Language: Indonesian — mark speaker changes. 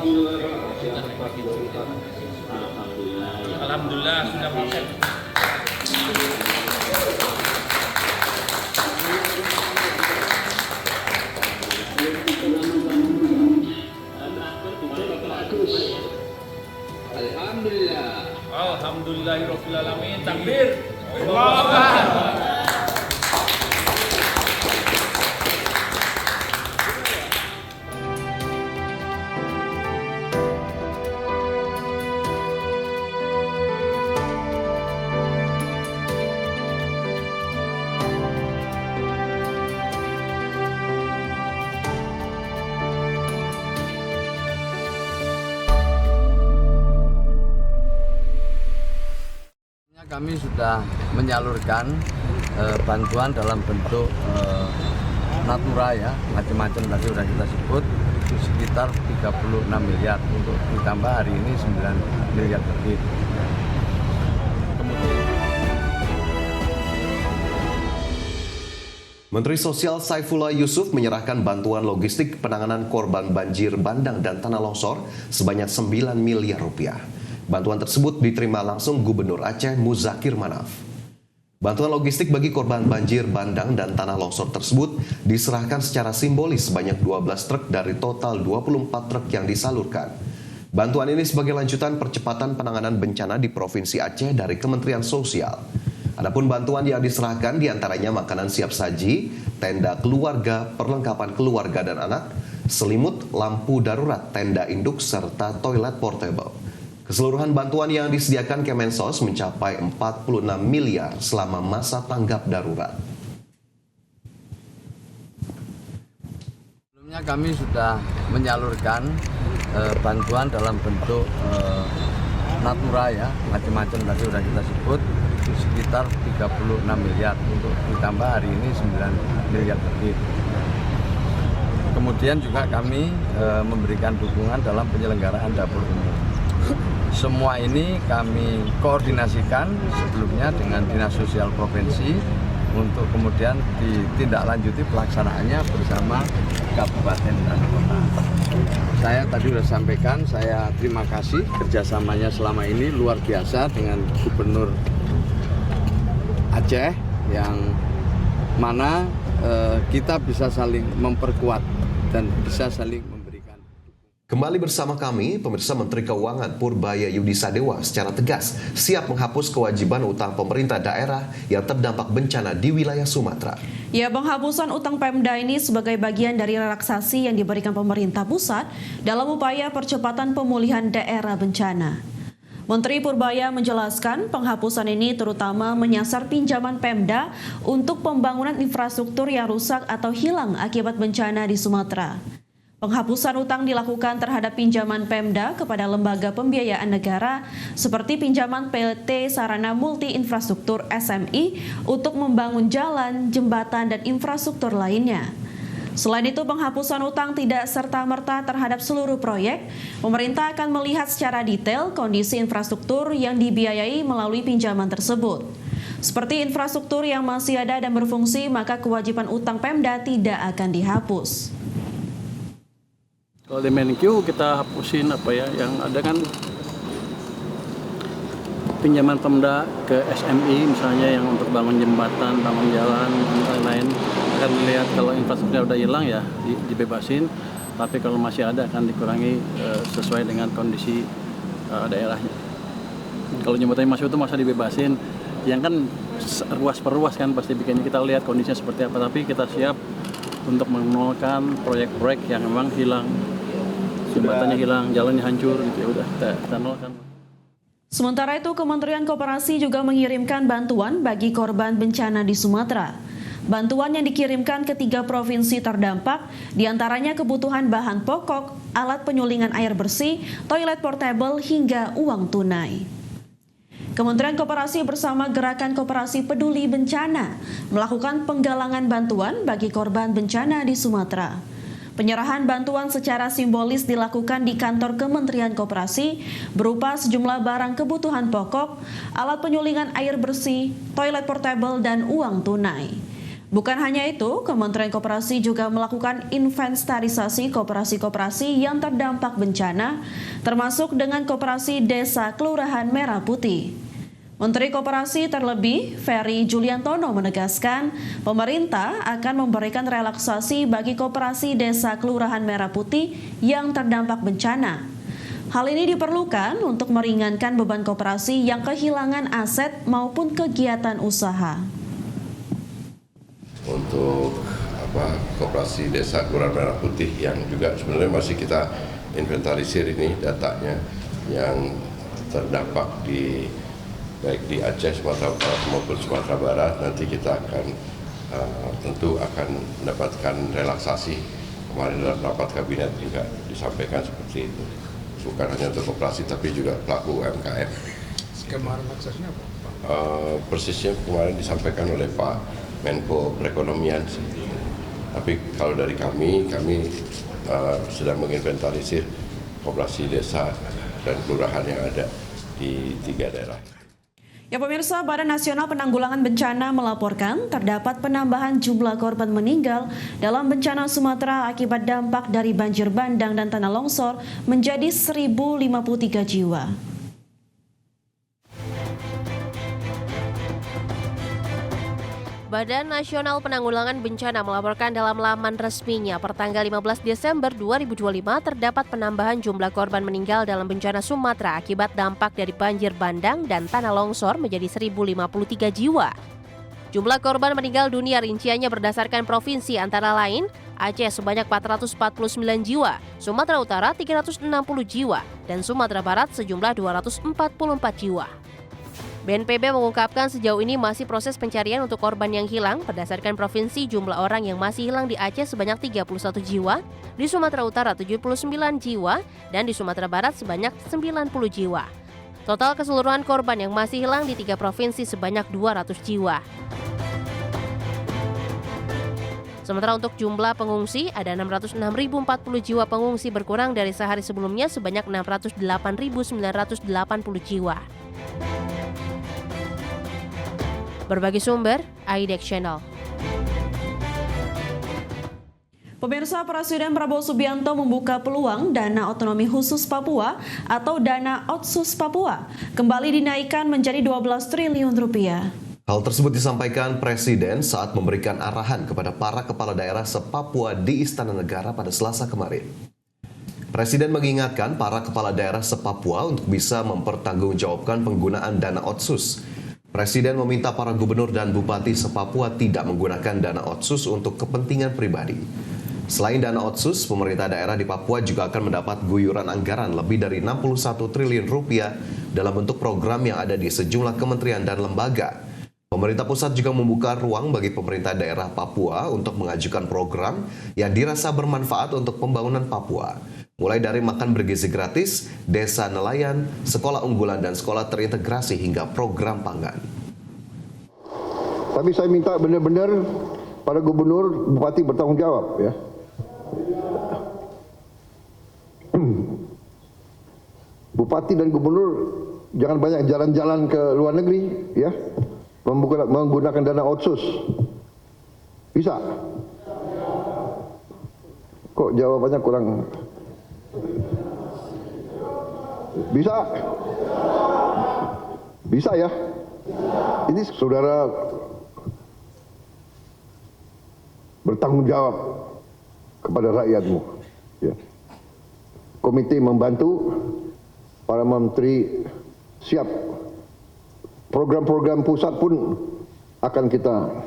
Speaker 1: Alhamdulillah sudah proses. Alhamdulillahirabbil alamin. Takbir. Allahu Akbar.
Speaker 2: Kami sudah menyalurkan bantuan dalam bentuk natura ya, macam-macam tadi sudah kita sebut, itu sekitar 36 miliar untuk ditambah hari ini 9 miliar lebih.
Speaker 3: Menteri Sosial Saifullah Yusuf menyerahkan bantuan logistik penanganan korban banjir bandang dan tanah longsor sebanyak 9 miliar rupiah. Bantuan tersebut diterima langsung Gubernur Aceh Muzakir Manaf. Bantuan logistik bagi korban banjir bandang dan tanah longsor tersebut diserahkan secara simbolis sebanyak 12 truk dari total 24 truk yang disalurkan. Bantuan ini sebagai lanjutan percepatan penanganan bencana di Provinsi Aceh dari Kementerian Sosial. Adapun bantuan yang diserahkan diantaranya makanan siap saji, tenda keluarga, perlengkapan keluarga dan anak, selimut, lampu darurat, tenda induk, serta toilet portable. Keseluruhan bantuan yang disediakan Kemensos mencapai 46 miliar selama masa tanggap darurat.
Speaker 2: Sebelumnya kami sudah menyalurkan bantuan dalam bentuk natura ya, macam-macam tadi sudah kita sebut, itu sekitar 36 miliar untuk ditambah hari ini 9 miliar lebih. Kemudian juga kami memberikan dukungan dalam penyelenggaraan dapur umum. Semua ini kami koordinasikan sebelumnya dengan Dinas Sosial Provinsi untuk kemudian ditindaklanjuti pelaksanaannya bersama Kabupaten dan Kota. Saya tadi sudah sampaikan, saya terima kasih kerjasamanya selama ini luar biasa dengan Gubernur Aceh yang mana kita bisa saling memperkuat dan bisa saling memberikan.
Speaker 3: Kembali bersama kami, pemirsa. Menteri Keuangan Purbaya Yudi Sadewa secara tegas siap menghapus kewajiban utang pemerintah daerah yang terdampak bencana di wilayah Sumatera.
Speaker 4: Ya, penghapusan utang Pemda ini sebagai bagian dari relaksasi yang diberikan pemerintah pusat dalam upaya percepatan pemulihan daerah bencana. Menteri Purbaya menjelaskan penghapusan ini terutama menyasar pinjaman Pemda untuk pembangunan infrastruktur yang rusak atau hilang akibat bencana di Sumatera. Penghapusan utang dilakukan terhadap pinjaman Pemda kepada lembaga pembiayaan negara seperti pinjaman PT Sarana Multi Infrastruktur SMI untuk membangun jalan, jembatan, dan infrastruktur lainnya. Selain itu, penghapusan utang tidak serta-merta terhadap seluruh proyek. Pemerintah akan melihat secara detail kondisi infrastruktur yang dibiayai melalui pinjaman tersebut. Seperti infrastruktur yang masih ada dan berfungsi, maka kewajiban utang Pemda tidak akan dihapus.
Speaker 5: Kalau di Menkyu kita hapusin yang ada kan pinjaman Pemda ke SMI misalnya yang untuk bangun jembatan, bangun jalan, dan lain-lain. Akan lihat kalau infrastrukturnya udah hilang ya dibebasin, tapi kalau masih ada akan dikurangi sesuai dengan kondisi daerahnya. Kalau jembatannya masih utuh masa dibebasin, yang kan ruas per ruas kan pasti bikinnya, kita lihat kondisinya seperti apa, tapi kita siap untuk menolkan proyek-proyek yang memang hilang. Jembatannya hilang, jalannya hancur gitu ya udah kita nolkan.
Speaker 4: Sementara itu, Kementerian Koperasi juga mengirimkan bantuan bagi korban bencana di Sumatera. Bantuan yang dikirimkan ke 3 provinsi terdampak, diantaranya kebutuhan bahan pokok, alat penyulingan air bersih, toilet portable, hingga uang tunai. Kementerian Koperasi bersama Gerakan Koperasi Peduli Bencana melakukan penggalangan bantuan bagi korban bencana di Sumatera. Penyerahan bantuan secara simbolis dilakukan di kantor Kementerian Koperasi berupa sejumlah barang kebutuhan pokok, alat penyulingan air bersih, toilet portable, dan uang tunai. Bukan hanya itu, Kementerian Koperasi juga melakukan inventarisasi koperasi-koperasi yang terdampak bencana, termasuk dengan Koperasi Desa Kelurahan Merah Putih. Menteri Koperasi terlebih, Ferry Juliantono menegaskan, pemerintah akan memberikan relaksasi bagi Koperasi Desa Kelurahan Merah Putih yang terdampak bencana. Hal ini diperlukan untuk meringankan beban koperasi yang kehilangan aset maupun kegiatan usaha.
Speaker 6: Untuk Koperasi Desa Kelurahan Merah Putih yang juga sebenarnya masih kita inventarisir ini datanya yang terdampak baik di Aceh, Sumatera Utara maupun Sumatera Barat. Nanti kita akan tentu akan mendapatkan relaksasi. Kemarin dalam rapat kabinet juga disampaikan seperti itu. Bukan hanya untuk koperasi tapi juga pelaku UMKM.
Speaker 7: Skema relaksasinya apa, Pak?
Speaker 6: Persisnya kemarin disampaikan oleh Pak Menko Perekonomian. Tapi kalau dari kami sedang menginventarisir koperasi desa dan kelurahan yang ada di 3 daerah.
Speaker 4: Ya pemirsa, Badan Nasional Penanggulangan Bencana melaporkan terdapat penambahan jumlah korban meninggal dalam bencana Sumatera akibat dampak dari banjir bandang dan tanah longsor menjadi 1.053 jiwa.
Speaker 8: Badan Nasional Penanggulangan Bencana melaporkan dalam laman resminya pertanggal 15 Desember 2025 terdapat penambahan jumlah korban meninggal dalam bencana Sumatera akibat dampak dari banjir bandang dan tanah longsor menjadi 1.053 jiwa. Jumlah korban meninggal dunia rinciannya berdasarkan provinsi antara lain Aceh sebanyak 449 jiwa, Sumatera Utara 360 jiwa, dan Sumatera Barat sejumlah 244 jiwa. BNPB mengungkapkan sejauh ini masih proses pencarian untuk korban yang hilang. Berdasarkan provinsi, jumlah orang yang masih hilang di Aceh sebanyak 31 jiwa, di Sumatera Utara 79 jiwa, dan di Sumatera Barat sebanyak 90 jiwa. Total keseluruhan korban yang masih hilang di 3 provinsi sebanyak 200 jiwa. Sementara untuk jumlah pengungsi, ada 606.040 jiwa pengungsi berkurang dari sehari sebelumnya sebanyak 608.980 jiwa. Berbagi sumber, AIDEX Channel.
Speaker 4: Pemirsa, Presiden Prabowo Subianto membuka peluang dana otonomi khusus Papua atau dana Otsus Papua kembali dinaikkan menjadi 12 triliun rupiah.
Speaker 3: Hal tersebut disampaikan Presiden saat memberikan arahan kepada para kepala daerah se-Papua di Istana Negara pada Selasa kemarin. Presiden mengingatkan para kepala daerah se-Papua untuk bisa mempertanggungjawabkan penggunaan dana Otsus. Presiden meminta para gubernur dan bupati se-Papua tidak menggunakan dana Otsus untuk kepentingan pribadi. Selain dana Otsus, pemerintah daerah di Papua juga akan mendapat guyuran anggaran lebih dari 61 triliun rupiah dalam bentuk program yang ada di sejumlah kementerian dan lembaga. Pemerintah pusat juga membuka ruang bagi pemerintah daerah Papua untuk mengajukan program yang dirasa bermanfaat untuk pembangunan Papua. Mulai dari makan bergizi gratis, desa nelayan, sekolah unggulan dan sekolah terintegrasi hingga program pangan.
Speaker 9: Tapi saya minta benar-benar para gubernur, bupati bertanggung jawab ya. Bupati dan gubernur jangan banyak jalan-jalan ke luar negeri ya. Menggunakan dana Otsus. Bisa? Kok jawabannya kurang? Bisa? Bisa ya? Ini saudara bertanggung jawab kepada rakyatmu. Ya. Komite membantu, para menteri siap. Program-program pusat pun akan kita